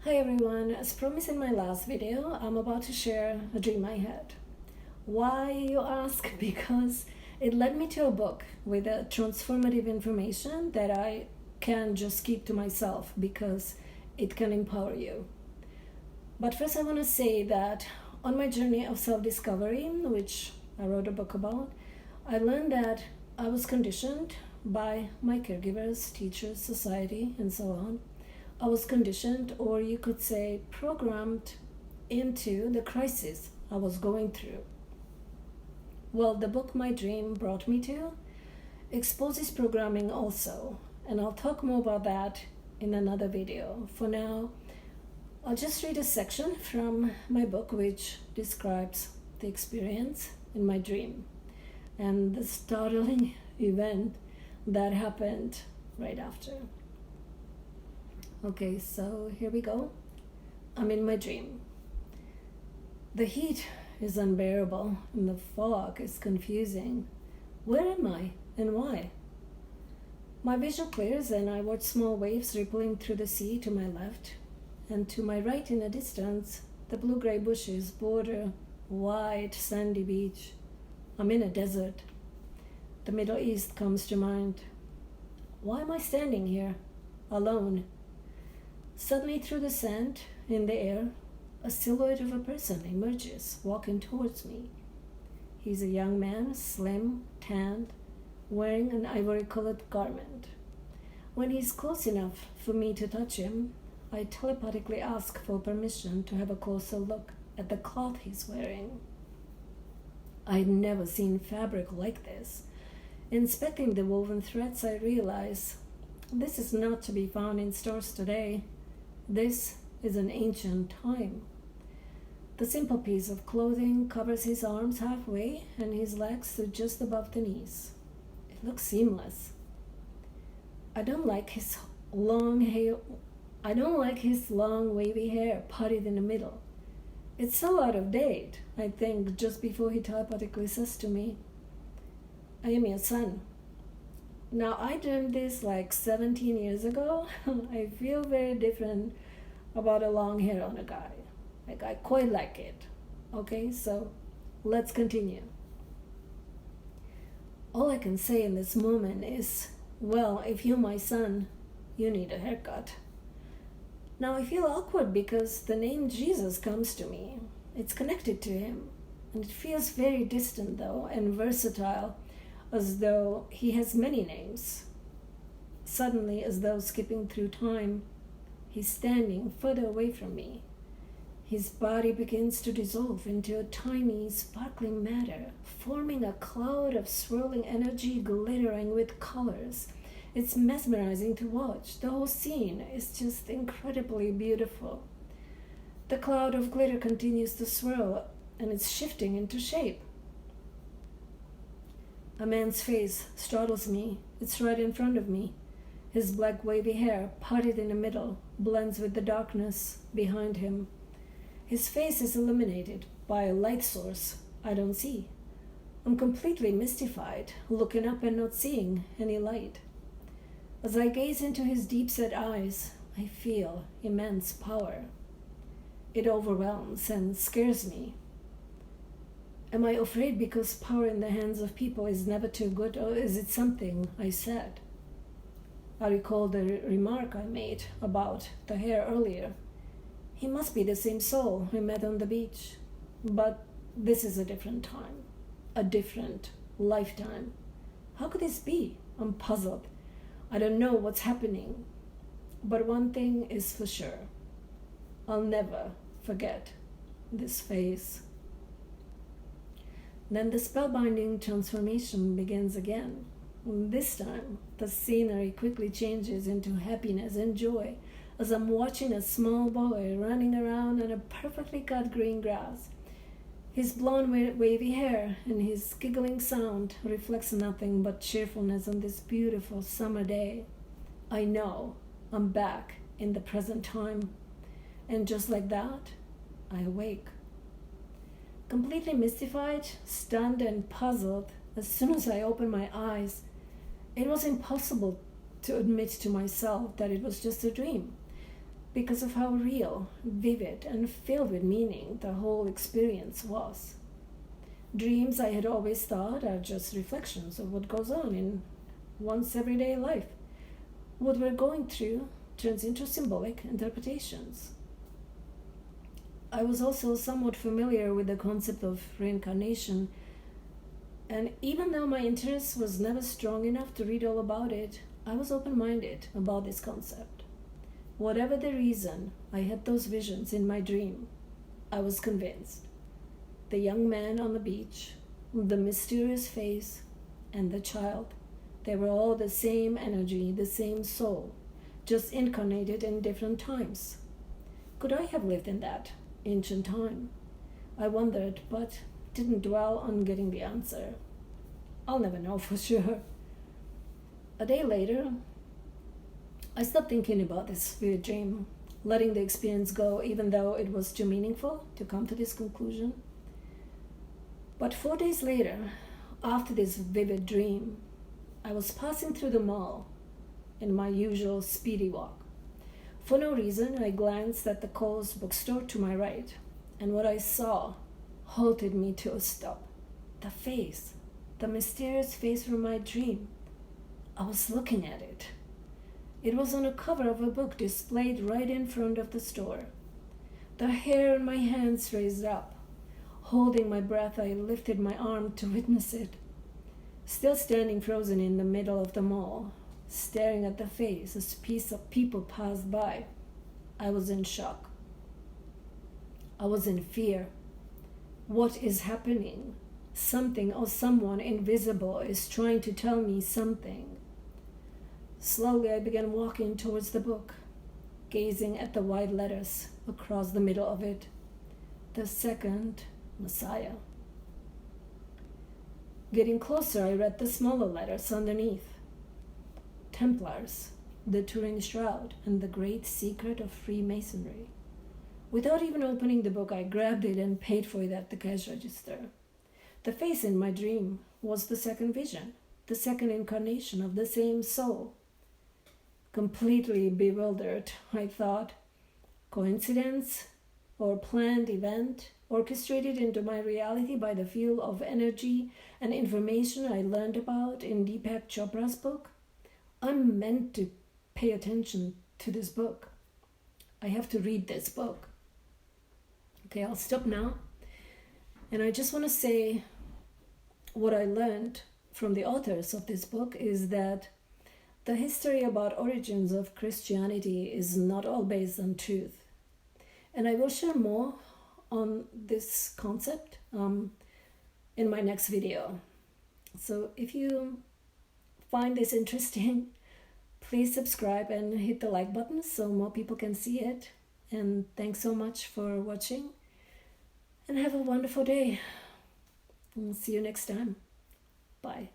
Hi everyone, as promised in my last video, I'm about to share a dream I had. Why, you ask? Because it led me to a book with a transformative information that I can just keep to myself because it can empower you. But first I want to say that on my journey of self-discovery, which I wrote a book about, I learned that I was conditioned by my caregivers, teachers, society, and so on. I was conditioned, or you could say programmed, into the crisis I was going through. Well, the book my dream brought me to exposes programming also, and I'll talk more about that in another video. For now, I'll just read a section from my book which describes the experience in my dream and the startling event that happened right after. Okay, so here we go. I'm in my dream. The heat is unbearable and the fog is confusing. Where am I and why? My vision clears and I watch small waves rippling through the sea to my left, and to my right in the distance, the blue-gray bushes border a wide sandy beach. I'm in a desert. The Middle East comes to mind. Why am I standing here, alone? Suddenly through the sand, in the air, a silhouette of a person emerges, walking towards me. He's a young man, slim, tanned, wearing an ivory-colored garment. When he's close enough for me to touch him, I telepathically ask for permission to have a closer look at the cloth he's wearing. I'd never seen fabric like this. Inspecting the woven threads, I realize this is not to be found in stores today. This is an ancient time. The simple piece of clothing covers his arms halfway and his legs to just above the knees. It looks seamless. I don't like his long wavy hair parted in the middle. It's so out of date, I think, just before he telepathically says to me, "I am your son." Now, I dreamed this like 17 years ago. I feel very different about a long hair on a guy. Like, I quite like it. Okay, so let's continue. All I can say in this moment is, well, if you're my son, you need a haircut. Now, I feel awkward because the name Jesus comes to me. It's connected to him. And it feels very distant, though, and versatile, as though he has many names. Suddenly, as though skipping through time, he's standing further away from me. His body begins to dissolve into a tiny, sparkling matter, forming a cloud of swirling energy glittering with colors. It's mesmerizing to watch. The whole scene is just incredibly beautiful. The cloud of glitter continues to swirl, and it's shifting into shape. A man's face startles me. It's right in front of me. His black wavy hair, parted in the middle, blends with the darkness behind him. His face is illuminated by a light source I don't see. I'm completely mystified, looking up and not seeing any light. As I gaze into his deep-set eyes, I feel immense power. It overwhelms and scares me. Am I afraid because power in the hands of people is never too good, or is it something I said? I recall the remark I made about the hair earlier. He must be the same soul we met on the beach. But this is a different time, a different lifetime. How could this be? I'm puzzled. I don't know what's happening. But one thing is for sure. I'll never forget this face. Then the spellbinding transformation begins again. This time, the scenery quickly changes into happiness and joy as I'm watching a small boy running around on a perfectly cut green grass. His blonde wavy hair and his giggling sound reflects nothing but cheerfulness on this beautiful summer day. I know I'm back in the present time. And just like that, I awake. Completely mystified, stunned, and puzzled, as soon as I opened my eyes, it was impossible to admit to myself that it was just a dream. because of how real, vivid, and filled with meaning the whole experience was. Dreams, I had always thought, are just reflections of what goes on in one's everyday life. What we're going through turns into symbolic interpretations. I was also somewhat familiar with the concept of reincarnation, and even though my interest was never strong enough to read all about it, I was open-minded about this concept. Whatever the reason I had those visions in my dream, I was convinced. The young man on the beach, the mysterious face, and the child, they were all the same energy, the same soul, just incarnated in different times. Could I have lived in that ancient time? I wondered, but didn't dwell on getting the answer. I'll never know for sure. A day later, I stopped thinking about this weird dream, letting the experience go even though it was too meaningful to come to this conclusion. But 4 days later, after this vivid dream, I was passing through the mall in my usual speedy walk. For no reason, I glanced at the Kohl's bookstore to my right, and what I saw halted me to a stop. The face, the mysterious face from my dream. I was looking at it. It was on a cover of a book displayed right in front of the store. The hair on my hands raised up. Holding my breath, I lifted my arm to witness it. Still standing frozen in the middle of the mall, staring at the face as people passed by, I was in shock. I was in fear. What is happening? Something or someone invisible is trying to tell me something. Slowly, I began walking towards the book, gazing at the white letters across the middle of it. The second Messiah. Getting closer, I read the smaller letters underneath. Templars, the Turin Shroud, and the Great Secret of Freemasonry. Without even opening the book, I grabbed it and paid for it at the cash register. The face in my dream was the second vision, the second incarnation of the same soul. Completely bewildered, I thought, coincidence or planned event orchestrated into my reality by the field of energy and information I learned about in Deepak Chopra's book? I'm meant to pay attention to this book. I have to read this book. Okay, I'll stop now. And I just want to say what I learned from the authors of this book is that the history about origins of Christianity is not all based on truth. And I will share more on this concept in my next video. So if you find this interesting, please subscribe and hit the like button so more people can see it. And thanks so much for watching. And have a wonderful day. And see you next time. Bye.